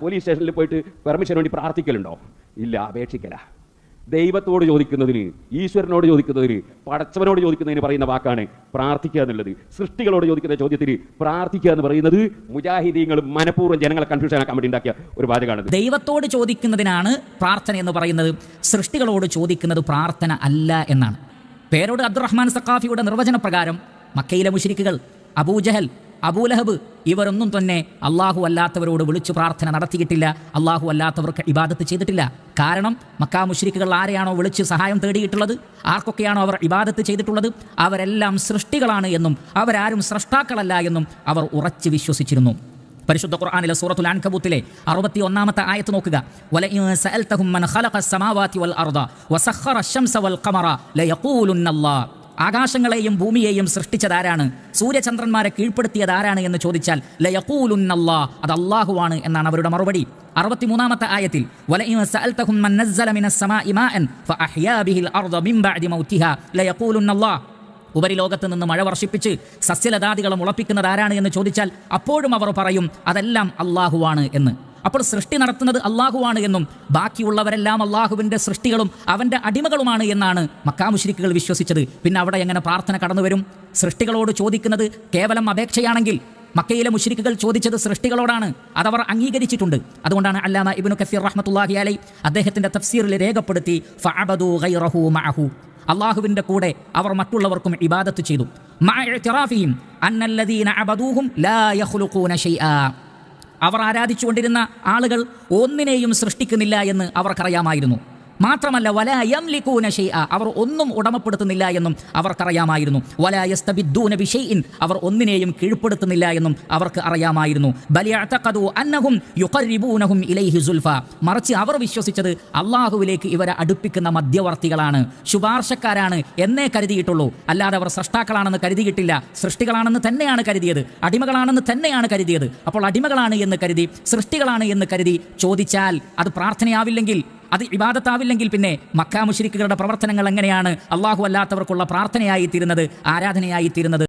Police സ്റ്റേഷനിൽ പോയിട്ട് പെർമിഷന് വേണ്ടി പ്രാർത്ഥിക്കലുണ്ടോ? ഇല്ല, അപേക്ഷിക്കല. ദൈവത്തോട് ചോദിക്കുന്നതിന്, ഈശ്വരനോട് ചോദിക്കുന്നതിന്, പടച്ചവനോട് ചോദിക്കുന്നതിന് പറയുന്ന വാക്കാണ് പ്രാർത്ഥിക്കുക എന്നുള്ളത്. സൃഷ്ടികളോട് ചോദിക്കുന്ന ചോദ്യത്തിന് പ്രാർത്ഥിക്കുക എന്ന് പറയുന്നത് മുജാഹിദീങ്ങൾ മനഃപൂർവ്വം ജനങ്ങളെ കൺഫ്യൂഷൻ ആക്കാൻ വേണ്ടി ഉണ്ടാക്കിയ ഒരു വാചകമാണ്. ദൈവത്തോട് ചോദിക്കുന്നതിനാണ് പ്രാർത്ഥന എന്ന് പറയുന്നത്, സൃഷ്ടികളോട് ചോദിക്കുന്നത് പ്രാർത്ഥന അല്ല എന്നാണ്. പേരോട് അബ്ദുറഹ്മാൻ സഖാഫിയുടെ നിർവചനപ്രകാരം മക്കയിലെ മുശ്രിക്കുകൾ, അബൂജഹൽ, അബൂലഹബ് ഇവരൊന്നും തന്നെ അള്ളാഹു അല്ലാത്തവരോട് വിളിച്ചു പ്രാർത്ഥന നടത്തിയിട്ടില്ല, അള്ളാഹു അല്ലാത്തവർക്ക് ഇബാദത്ത് ചെയ്തിട്ടില്ല. കാരണം മക്കാ മുശ്രിക്കുകൾ ആരെയാണോ വിളിച്ച് സഹായം തേടിയിട്ടുള്ളത്, ആർക്കൊക്കെയാണോ അവർ ഇബാദത്ത് ചെയ്തിട്ടുള്ളത്, അവരെല്ലാം സൃഷ്ടികളാണ് എന്നും അവരാരും സ്രഷ്ടാക്കളല്ല എന്നും അവർ ഉറച്ചു വിശ്വസിച്ചിരുന്നു. പരിശുദ്ധ ഖുർആനിലെ സൂറത്തുൽ അൻകബൂത്തിലെ 61-ാമത്തെ ആയത്ത് നോക്കുക. വലഇൻ സഅൽതഹും മൻ ഖലഖസ് സമാവാതി വൽ അർദ വസഖറ അശ്-ശംസ വൽ ഖമറ ലയഖൂലുന്നല്ലാഹ്. ആകാശങ്ങളെയും ഭൂമിയെയും സൃഷ്ടിച്ചതാരാണ്, സൂര്യചന്ദ്രന്മാരെ കീഴ്പ്പെടുത്തിയതാരാണ് എന്ന് ചോദിച്ചാൽ ലയഖൂലുന്നല്ലാഹ്, അത് അല്ലാഹുവാണ് എന്നാണ് അവരുടെ മറുപടി. 63-ാമത്തെ ആയത്തിൽ വലഇൻ സഅൽതഹും മൻ നസ്സല മിനസ് സമാഇ മാഅൻ ഫഅഹ്യാ ബിഹിൽ അർദ മിൻ ബഅദി മൗതിഹാ ലയഖൂലുന്നല്ലാഹ്. ഉപരിലോകത്ത് നിന്ന് മഴ വർഷിപ്പിച്ച് സസ്യലതാദികളെ മുളപ്പിക്കുന്നത് ആരാണ് എന്ന് ചോദിച്ചാൽ അപ്പോഴും അവർ പറയും അതെല്ലാം അല്ലാഹുവാണ് എന്ന്. അപ്പോൾ സൃഷ്ടി നടത്തുന്നത് അല്ലാഹുവാണ് എന്നും ബാക്കിയുള്ളവരെല്ലാം അല്ലാഹുവിൻ്റെ സൃഷ്ടികളും അവൻ്റെ അടിമകളുമാണ് എന്നാണ് മക്കാ മുശ്രിക്കുകൾ വിശ്വസിച്ചത്. പിന്നെ അവിടെ എങ്ങനെ പ്രാർത്ഥന കടന്നു വരും? സൃഷ്ടികളോട് ചോദിക്കുന്നത് കേവലം അപേക്ഷയാണെങ്കിൽ മക്കയിലെ മുശ്രിക്കുകൾ ചോദിച്ചത് സൃഷ്ടികളോടാണ്, അതവർ അംഗീകരിച്ചിട്ടുണ്ട്. അതുകൊണ്ടാണ് അല്ലാമ ഇബ്നു കസീർ റഹ്മത്തുള്ളാഹി അലൈഹി അദ്ദേഹത്തിൻ്റെ തഫ്സീറിൽ രേഖപ്പെടുത്തി ഫഅബദു ഗൈറഹു മഅഹു, അള്ളാഹുവിൻ്റെ കൂടെ അവർ മറ്റുള്ളവർക്കും ഇബാദത്ത് ചെയ്തു. മഅ ഇഅ്തിറാഫിഹിം അന്നല്ലദീന അബദൂഹും ലാ യഖ്ലുഖൂന ശൈആ, അവർ ആരാധിച്ചുകൊണ്ടിരുന്ന ആളുകൾ ഒന്നിനെയും സൃഷ്ടിക്കുന്നില്ല എന്ന് അവർക്കറിയാമായിരുന്നു. മാത്രമല്ല വലാ യംലികൂന ശൈആ, അവർ ഒന്നും ഉടമപ്പെടുത്തുന്നില്ല എന്നും അവർക്കറിയാമായിരുന്നു. വലാ യസ്തബിദ്ദൂന ബിശൈഇൻ, അവർ ഒന്നിനെയും കീഴ്പ്പെടുത്തുന്നില്ല എന്നും അവർക്ക് അറിയാമായിരുന്നു. ബൽ യഅ്തഖദു അന്നഹും യുഖർരിബൂനഹും ഇലൈഹി സുൽഫ, മറിച്ച് അവർ വിശ്വസിച്ചത് അള്ളാഹുവിലേക്ക് ഇവരെ അടുപ്പിക്കുന്ന മധ്യവർത്തികളാണ്, ശുപാർശക്കാരാണ് എന്നേ കരുതിയിട്ടുള്ളൂ. അല്ലാതെ അവർ സൃഷ്ടാക്കളാണെന്ന് കരുതിയിട്ടില്ല, സൃഷ്ടികളാണെന്ന് തന്നെയാണ് കരുതിയത്, അടിമകളാണെന്ന് തന്നെയാണ് കരുതിയത്. അപ്പോൾ അടിമകളാണ് എന്ന് കരുതി, സൃഷ്ടികളാണ് എന്ന് കരുതി ചോദിച്ചാൽ അത് പ്രാർത്ഥനയാവില്ലെങ്കിൽ, അത് ഇബാദത്താവില്ലെങ്കിൽ പിന്നെ മക്കാ മുശ്രിക്കുകളുടെ പ്രവർത്തനങ്ങൾ എങ്ങനെയാണ് അള്ളാഹു അല്ലാത്തവർക്കുള്ള പ്രാർത്ഥനയായി തീരുന്നത്, ആരാധനയായി തീരുന്നത്?